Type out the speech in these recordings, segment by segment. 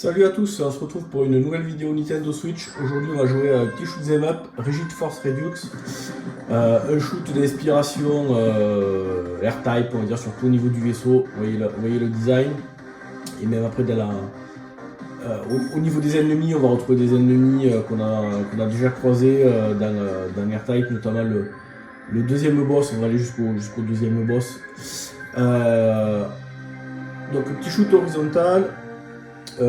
Salut à tous, on se retrouve pour une nouvelle vidéo Nintendo Switch. Aujourd'hui on va jouer à un petit shoot'em up, Rigid Force Redux. Un shoot d'inspiration R-Type, on va dire, surtout au niveau du vaisseau. Vous voyez le design. Et même après au niveau des ennemis, on va retrouver des ennemis qu'on a déjà croisés dans R-Type, notamment le deuxième boss. On va aller jusqu'au deuxième boss. Donc petit shoot horizontal.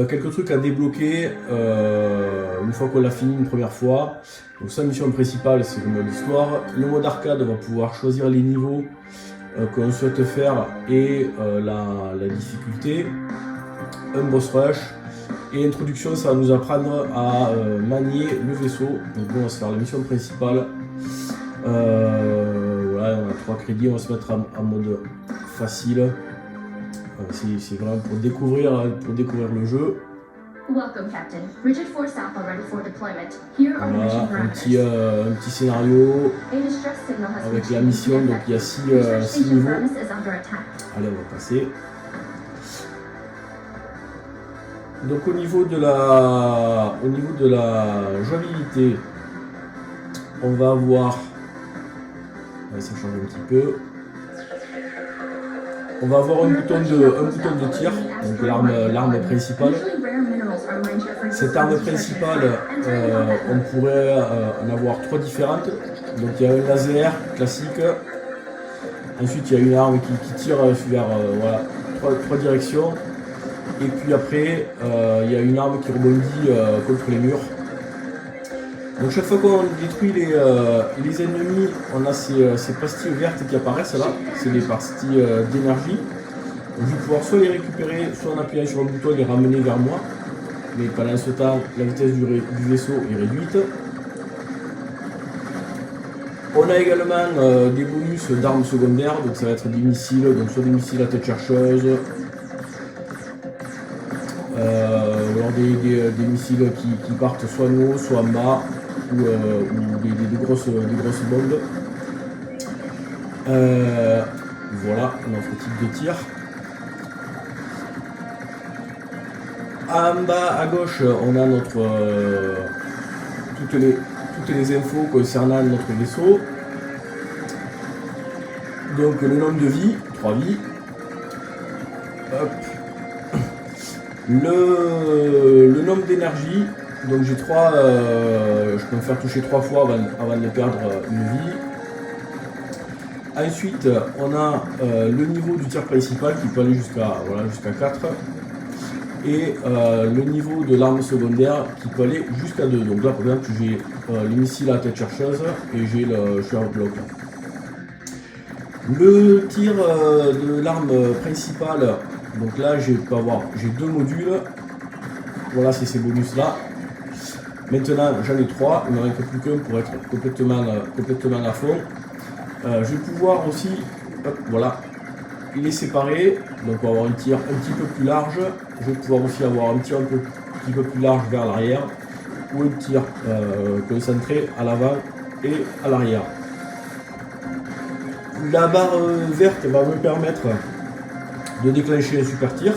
Quelques trucs à débloquer une fois qu'on l'a fini une première fois. Donc sa mission principale, c'est le mode histoire. Le mode arcade, on va pouvoir choisir les niveaux qu'on souhaite faire et la difficulté. Un boss rush. Et introduction, ça va nous apprendre à manier le vaisseau. Donc bon, on va se faire la mission principale. Voilà, on a 3 crédits, on va se mettre en mode facile. C'est vraiment pour découvrir le jeu. Welcome, Captain. Rigid Force Alpha ready for deployment. Here are Voilà, mission un parameters. petit scénario A distress signal has avec been la mission. Donc il y a 6 niveaux. Furnace is under attack. Allez, on va passer. Donc au niveau de la jouabilité, on va avoir, ça change un petit peu. On va avoir un bouton de tir, donc l'arme principale. Cette arme principale, on pourrait en avoir 3 différentes. Donc il y a un laser classique. Ensuite il y a une arme qui tire vers voilà, 3 directions. Et puis après il y a une arme qui rebondit contre les murs. Donc chaque fois qu'on détruit les ennemis, on a ces pastilles vertes qui apparaissent là, c'est les pastilles d'énergie. Donc je vais pouvoir soit les récupérer, soit en appuyant sur un bouton les ramener vers moi. Mais pendant ce temps, la vitesse du vaisseau est réduite. On a également des bonus d'armes secondaires, donc ça va être des missiles, donc soit des missiles à tête chercheuse, ou alors des missiles qui partent soit en haut, soit en bas. Ou des grosses bombes. Voilà notre type de tir. En bas à gauche, on a toutes les infos concernant notre vaisseau. Donc le nombre de vies, 3 vies. Hop. Le nombre d'énergie. Donc j'ai 3, je peux me faire toucher 3 fois avant de perdre une vie. Ensuite, on a le niveau du tir principal qui peut aller jusqu'à 4. Et le niveau de l'arme secondaire qui peut aller jusqu'à 2. Donc là, par exemple, j'ai les missiles à tête chercheuse et j'ai le Sherlock Block. Le tir de l'arme principale, donc là, j'ai 2 modules. Voilà, c'est ces bonus là. Maintenant j'en ai 3, il ne me reste plus qu'un pour être complètement à fond. Je vais pouvoir aussi, voilà, les séparer, donc on va avoir un tir un petit peu plus large. Je vais pouvoir aussi avoir un tir un petit peu plus large vers l'arrière, ou un tir concentré à l'avant et à l'arrière. La barre verte va me permettre de déclencher un super tir,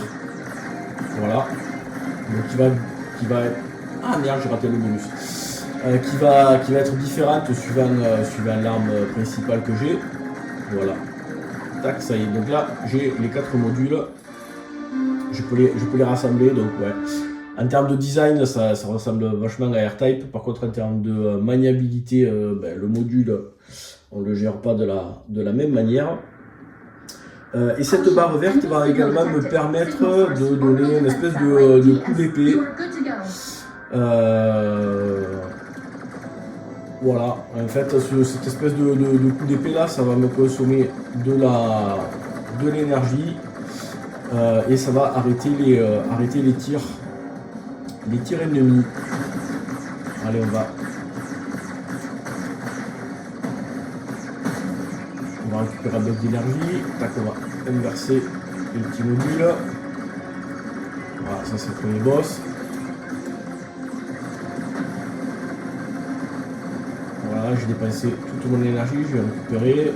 voilà, donc qui va être... Ah merde, j'ai raté le bonus. Qui va être différente suivant l'arme principale que j'ai. Voilà. Tac, ça y est. Donc là, j'ai les 4 modules. Je peux les rassembler. Donc ouais. En termes de design, ça ressemble vachement à R-Type. Par contre, en termes de maniabilité, le module, on le gère pas de la même manière. Et cette barre verte va également me permettre de donner une espèce de coup d'épée. Voilà, en fait cette espèce de coup d'épée là, ça va me consommer de l'énergie et ça va arrêter les tirs ennemis. Allez, on va récupérer un bloc d'énergie. Tac, on va inverser les petits modules. Voilà, ça c'est le premier boss. Voilà, j'ai dépensé toute mon énergie, je vais récupérer.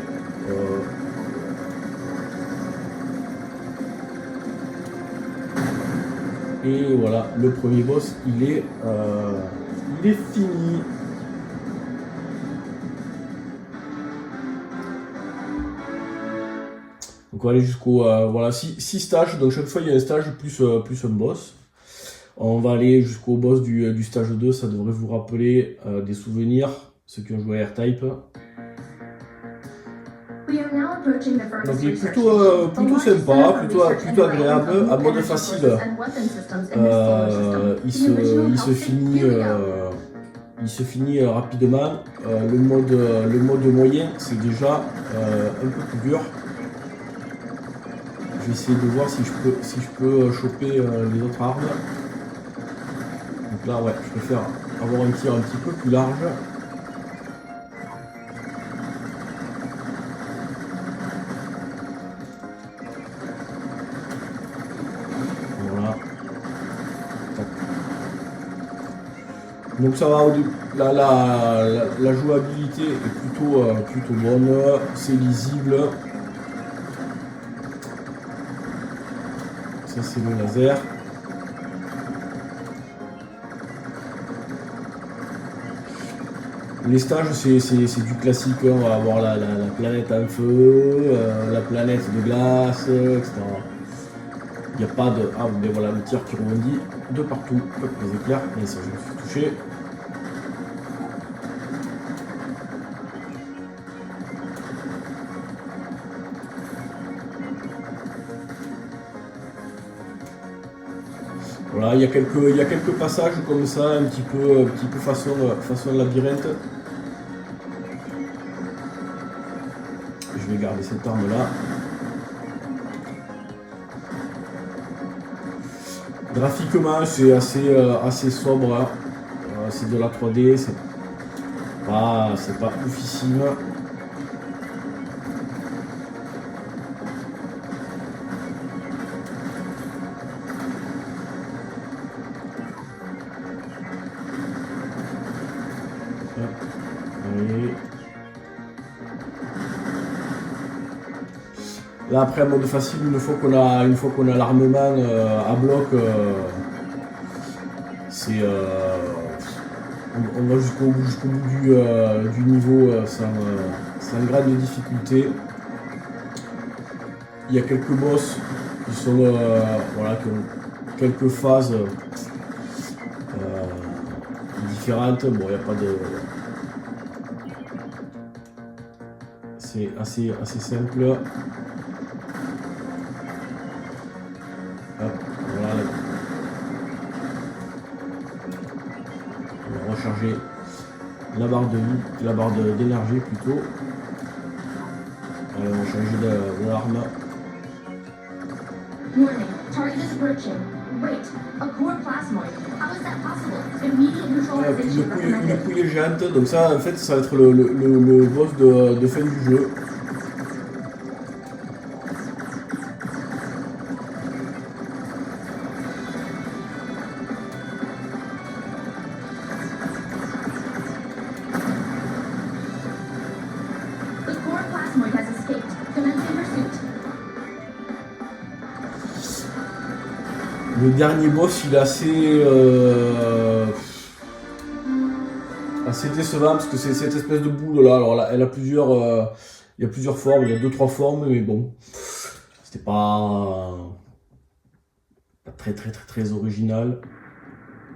Et voilà, le premier boss, il est fini. Donc on va aller jusqu'au voilà, 6 stages, donc chaque fois il y a un stage plus un boss. On va aller jusqu'au boss du stage 2, ça devrait vous rappeler des souvenirs, ceux qui ont joué à R-Type. Donc il est plutôt sympa, plutôt agréable, à mode facile. Il se finit rapidement. Le mode moyen, c'est déjà un peu plus dur. Je vais essayer de voir si je peux choper les autres armes. Donc là, ouais, je préfère avoir un tir un petit peu plus large. Voilà. Tac. Donc ça va, la jouabilité est plutôt bonne, c'est lisible. Ça c'est le laser. Les stages c'est du classique, on va avoir la planète en feu, la planète de glace, etc. Il n'y a pas de... Ah mais voilà le tir qui rebondit de partout. Hop, les éclairs, et ça je me suis touché. Voilà, il y a quelques passages comme ça, un petit peu façon labyrinthe. Je vais garder cette arme là. Graphiquement, c'est assez sobre. Hein. C'est de la 3D, c'est pas oufissime. Allez. Là après mode facile, une fois qu'on a l'armement à bloc, c'est on va jusqu'au bout du niveau sans grade de difficulté. Il y a quelques boss qui sont voilà, qui ont quelques phases différentes. Bon, il n'y a pas de... C'est assez simple. Hop, voilà. On va recharger la barre de vie, la barre d'énergie plutôt. Allez, on va changer l'arme. Warning, target is approaching. Wait, a core plasmoid. How is that possible? Immediate neutralization recommended. Une pouille géante, donc ça en fait ça va être le boss de fin du jeu. The core plasmoid has escaped. Commencing pursuit. Le dernier boss il est assez décevant parce que c'est cette espèce de boule là. Alors là, elle a plusieurs, il y a plusieurs formes, il y a 2-3 formes, mais bon, c'était pas très original.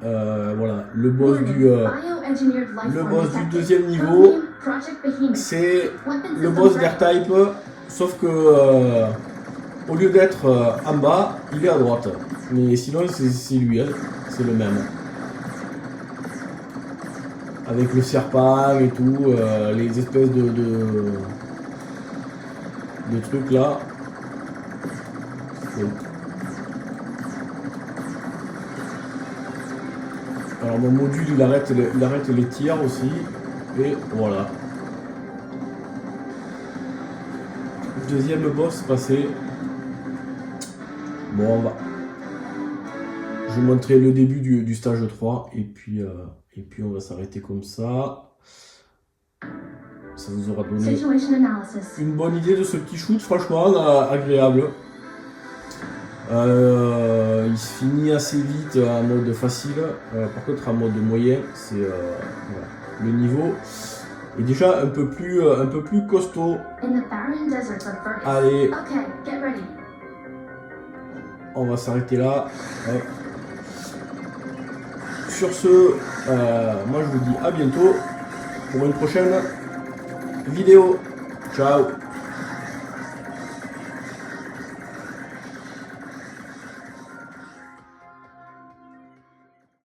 Voilà, le boss du deuxième niveau, c'est le boss d'R-Type, sauf que au lieu d'être en bas, il est à droite. Mais sinon, c'est lui, hein. C'est le même. Avec le serpent et tout, les espèces de trucs là. Donc. Alors mon module il arrête les tirs aussi. Et voilà. Deuxième boss passé. Bon, je vais montrer le début du stage 3 et puis on va s'arrêter comme ça. Ça vous aura donné une bonne idée de ce petit shoot, franchement agréable. Il se finit assez vite en mode facile. Par contre, en mode moyen, c'est voilà. Le niveau est déjà un peu plus costaud. Allez, on va s'arrêter là. Ouais. Sur ce, moi je vous dis à bientôt pour une prochaine vidéo. Ciao.